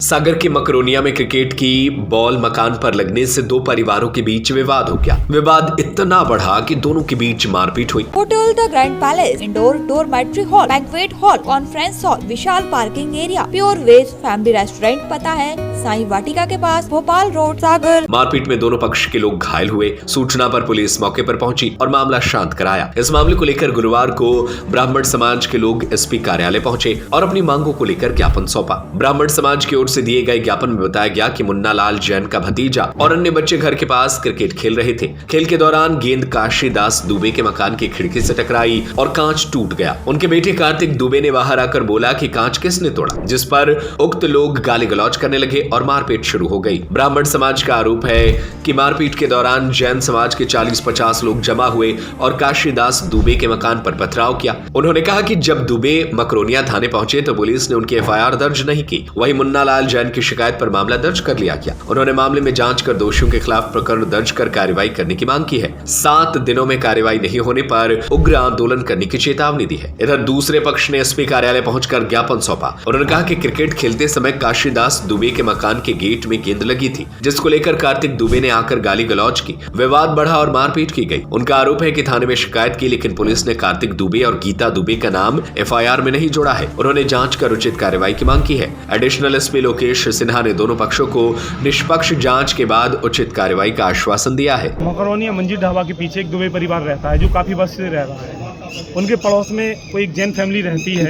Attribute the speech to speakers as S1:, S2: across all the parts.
S1: सागर के मकरोनिया में क्रिकेट की बॉल मकान पर लगने से दो परिवारों के बीच विवाद हो गया। विवाद इतना बढ़ा कि दोनों के बीच मारपीट हुई।
S2: Hotel the grand palace, indoor dormitory hall, banquet hall, conference hall, विशाल parking area, pure veg family restaurant, पता है साई वाटिका के पास, भोपाल रोड, सागर।
S1: मारपीट में दोनों पक्ष के लोग घायल हुए। सूचना पर पुलिस मौके पर पहुंची और मामला शांत कराया। इस मामले को लेकर गुरुवार को ब्राह्मण समाज के लोग एसपी कार्यालय पहुंचे और अपनी मांगों को लेकर ज्ञापन सौंपा। ब्राह्मण समाज की ओर से दिए गए ज्ञापन में बताया गया कि मुन्ना लाल जैन का भतीजा और अन्य बच्चे घर के पास क्रिकेट खेल रहे थे। खेल के दौरान गेंद काशी दास दुबे के मकान की खिड़की से टकराई और कांच टूट गया। उनके बेटे कार्तिक दुबे ने बाहर आकर बोला कि कांच किसने तोड़ा, जिस पर उक्त लोग गाली गलौज करने लगे और मारपीट शुरू हो गई। ब्राह्मण समाज का आरोप है कि मारपीट के दौरान जैन समाज के 40-50 लोग जमा हुए और काशीदास दुबे के मकान पर पथराव किया। उन्होंने कहा कि जब दुबे मकरोनिया थाने पहुंचे तो पुलिस ने उनकी एफआईआर दर्ज नहीं की। वहीं मुन्ना लाल जैन की शिकायत पर मामला दर्ज कर लिया गया। उन्होंने मामले में जांच कर दोषियों के खिलाफ प्रकरण दर्ज कर कार्रवाई करने की मांग की है। 7 दिनों में कार्रवाई नहीं होने पर उग्र आंदोलन करने की चेतावनी दी है। इधर दूसरे पक्ष ने एसपी कार्यालय पहुंचकर ज्ञापन सौंपा। उन्होंने कहा कि क्रिकेट खेलते समय काशीदास दुबे के मकान के गेट में गेंद लगी थी, जिसको लेकर कार्तिक दुबे ने आकर गाली गलौज की। विवाद बढ़ा और मारपीट की गई। उनका आरोप है कि थाने में शिकायत की, लेकिन पुलिस ने कार्तिक दुबे और गीता दुबे का नाम एफआईआर में नहीं जोड़ा है। उन्होंने जांच कर उचित कार्रवाई की मांग की है। एडिशनल एसपी लोकेश सिन्हा ने दोनों पक्षों को निष्पक्ष जांच के बाद उचित कार्रवाई का आश्वासन दिया है।
S3: मकरोनिया मंजीर ढाबा के पीछे एक दुबे परिवार रहता है जो काफी वर्ष से रह रहा है। उनके पड़ोस में कोई एक जैन फैमिली रहती है।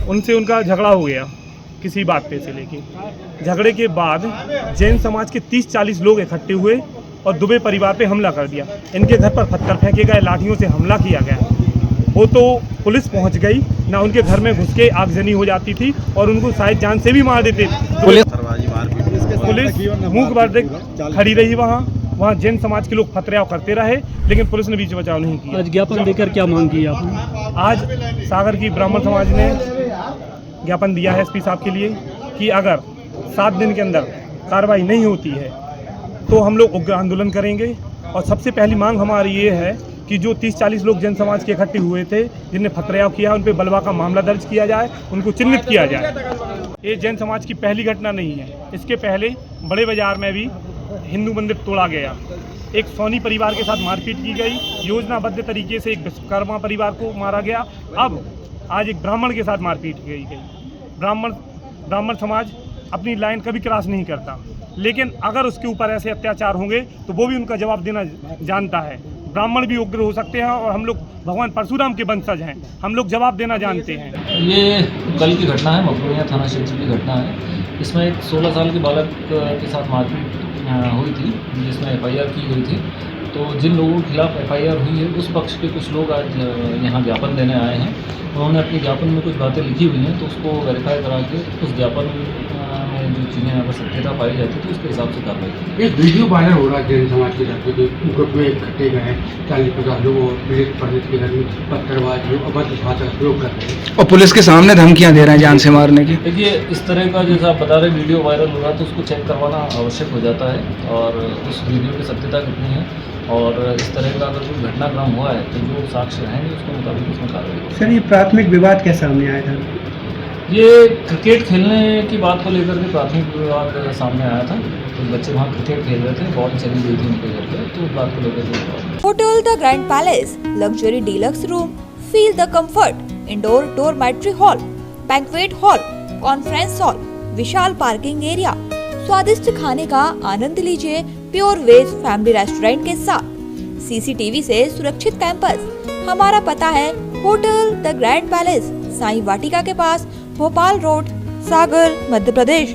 S3: उनसे उनका झगड़ा हो गया किसी बात पे से लेके। झगड़े के बाद जैन समाज के 30-40 लोग इकट्ठे हुए और दुबे परिवार पे हमला कर दिया। इनके घर पर पत्थर फेंके गए, लाठियों से हमला किया गया। वो तो पुलिस पहुंच गई ना, उनके घर में घुस के आगजनी हो जाती थी और उनको शायद जान से भी मार देते। पुलिस मूक बर्दे खड़ी रही वहाँ जैन समाज के लोग फतराव करते रहे, लेकिन पुलिस ने बीच बचाव नहीं किया।
S4: आज ज्ञापन देकर क्या मांग की आपने?
S3: आज सागर की ब्राह्मण समाज ने ज्ञापन दिया है एसपी साहब के लिए कि अगर 7 दिन के अंदर कार्रवाई नहीं होती है तो हम लोग उग्र आंदोलन करेंगे। और सबसे पहली मांग हमारी ये है कि जो 30-40 लोग जैन समाज के इकट्ठे हुए थे जिनने फतराव किया, उन पर बलवा का मामला दर्ज किया जाए, उनको चिन्हित किया जाए। ये जैन समाज की पहली घटना नहीं है। इसके पहले बड़े बाजार में भी हिंदू मंदिर तोड़ा गया, एक सोनी परिवार के साथ मारपीट की गई, योजनाबद्ध तरीके से एक विश्वकर्मा परिवार को मारा गया। अब आज एक ब्राह्मण के साथ मारपीट की गई। ब्राह्मण समाज अपनी लाइन कभी क्रॉस नहीं करता, लेकिन अगर उसके ऊपर ऐसे अत्याचार होंगे तो वो भी उनका जवाब देना जानता है। ब्राह्मण भी उग्र हो सकते हैं और हम लोग भगवान परशुराम के वंशज हैं, हम लोग जवाब देना जानते हैं।
S5: ये कल की घटना है, मकरोनिया थाना क्षेत्र की घटना है। इसमें एक 16 साल के बालक के साथ मारपीट हुई थी, जिसमें एफआईआर की गई थी। तो जिन लोगों के खिलाफ एफआईआर हुई है उस पक्ष के कुछ लोग आज यहाँ ज्ञापन देने आए हैं। उन्होंने अपने ज्ञापन में कुछ बातें लिखी हुई हैं, तो उसको वेरीफाई करा के उस ज्ञापन में जो चीज़ें अगर सत्यता पाई जाती तो उसके हिसाब से कार्रवाई की।
S6: एक वीडियो वायरल हो रहा है जैन समाज के जाते ग्रुप में इकट्ठे गए 40-50 लोग और पीड़ित पंडित के घर में पत्थरबाज अभद्र भाषा का प्रयोग कर रहे हैं और पुलिस के सामने धमकियां दे रहे हैं जान से मारने की।
S5: देखिए, इस तरह का जैसा आप बता रहे वीडियो वायरल हो रहा है तो उसको चेक करवाना आवश्यक हो जाता है और उस वीडियो की सत्यता कितनी है और इस तरह का अगर कोई घटनाक्रम हुआ है तो जो साक्ष्य रहेंगे उसके मुताबिक उसमें कार्रवाई।
S4: सर, ये प्राथमिक विवाद कैसे सामने आया था?
S5: ये क्रिकेट खेलने की बात को लेकर के प्राथमिक विवाद सामने आया था। तो बच्चे वहाँ क्रिकेट खेल रहे थे, बॉल चली गई थी उनके घर पे, तो उस बात को लेकर के।
S2: Hotel the grand palace, luxury deluxe room, feel the comfort, indoor dormitory hall, banquet hall, conference hall, विशाल पार्किंग एरिया, स्वादिष्ट खाने का आनंद लीजिए प्योर वेज फैमिली रेस्टोरेंट के साथ, सीसीटीवी से सुरक्षित कैंपस। हमारा पता है hotel the grand palace, Sai Vatika के पास, भोपाल रोड, सागर, मध्य प्रदेश।